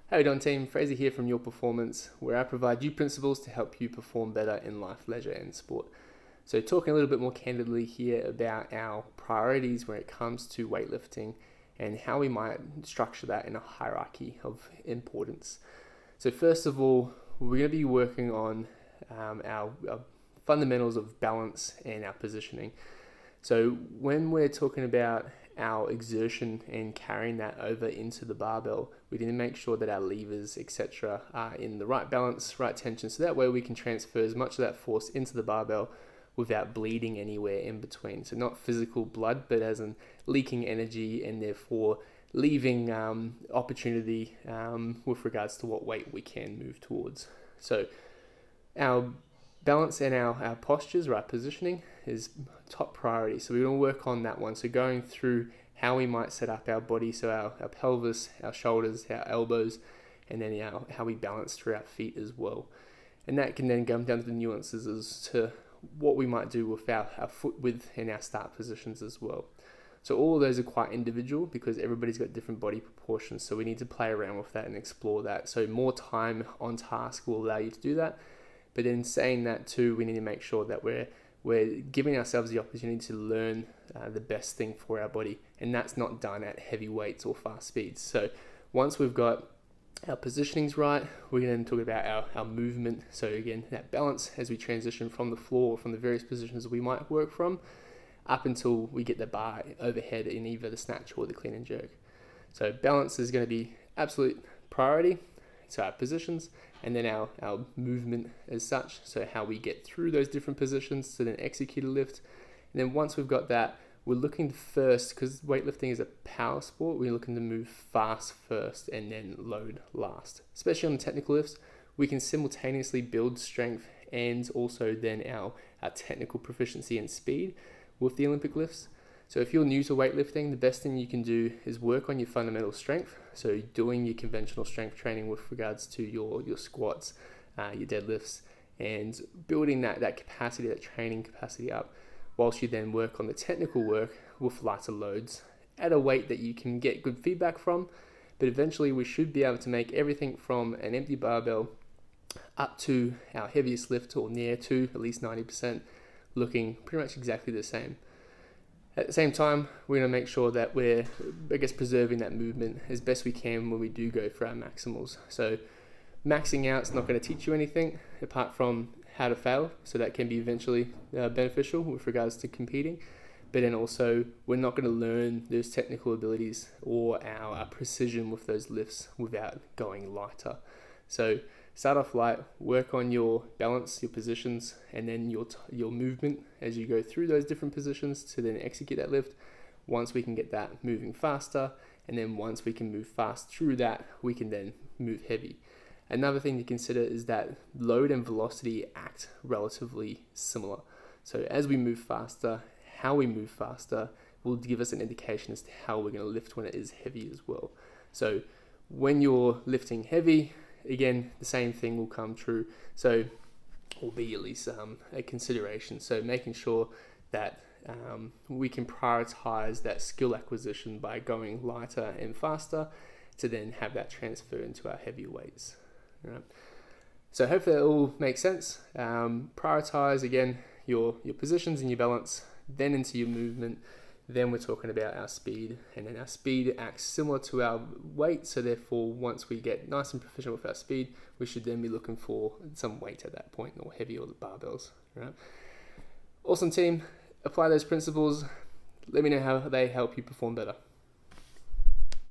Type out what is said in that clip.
How you doing, team? Fraser here from Your Performance, where I provide you principles to help you perform better in life, leisure, and sport. So talking a little bit more candidly here about our priorities when it comes to weightlifting and how we might structure that in a hierarchy of importance. So first of all, we're going to be working on our fundamentals of balance and our positioning. So when we're talking about our exertion and carrying that over into the barbell, we need to make sure that our levers, etc., are in the right balance, right tension, so that way we can transfer as much of that force into the barbell without bleeding anywhere in between. So not physical blood, but as in leaking energy and therefore leaving opportunity with regards to what weight we can move towards. So our balance and our postures, right positioning, is top priority. So we're going to work on that one. So going through how we might set up our body, so our pelvis, our shoulders, our elbows, and then how we balance through our feet as well. And that can then come down to the nuances as to what we might do with our foot width and our start positions as well. So all of those are quite individual because everybody's got different body proportions. So we need to play around with that and explore that. So more time on task will allow you to do that. But in saying that too, we need to make sure that we're giving ourselves the opportunity to learn the best thing for our body. And that's not done at heavy weights or fast speeds. So once we've got our positionings right, we're going to talk about our movement. So again, that balance as we transition from the floor or from the various positions we might work from up until we get the bar overhead in either the snatch or the clean and jerk. So balance is going to be absolute priority. So our positions and then our movement as such. So how we get through those different positions to then execute a lift. And then once we've got that, we're looking first, because weightlifting is a power sport, we're looking to move fast first and then load last. Especially on the technical lifts, we can simultaneously build strength and also then our technical proficiency and speed with the Olympic lifts. So if you're new to weightlifting, the best thing you can do is work on your fundamental strength. So doing your conventional strength training with regards to your squats, your deadlifts, and building that capacity, that training capacity up, whilst you then work on the technical work with lighter loads at a weight that you can get good feedback from. But eventually we should be able to make everything from an empty barbell up to our heaviest lift, or near to at least 90%, looking pretty much exactly the same. At the same time, we're going to make sure that we're, preserving that movement as best we can when we do go for our maximals. So maxing out is not going to teach you anything apart from how to fail. So that can be eventually beneficial with regards to competing. But then also, we're not going to learn those technical abilities or our precision with those lifts without going lighter. So start off light, work on your balance, your positions, and then your movement as you go through those different positions to then execute that lift. Once we can get that moving faster, and then once we can move fast through that, we can then move heavy. Another thing to consider is that load and velocity act relatively similar. So as we move faster, how we move faster will give us an indication as to how we're going to lift when it is heavy as well. So when you're lifting heavy, again, the same thing will come true. So, will be at least a consideration. So making sure that we can prioritize that skill acquisition by going lighter and faster to then have that transfer into our heavier weights. All right. So hopefully that all makes sense. Prioritize again your positions and your balance, then into your movement. Then we're talking about our speed, and then our speed acts similar to our weight. So therefore, once we get nice and proficient with our speed, we should then be looking for some weight at that point, or heavy, or the barbells. Right? Awesome, team. Apply those principles. Let me know how they help you perform better.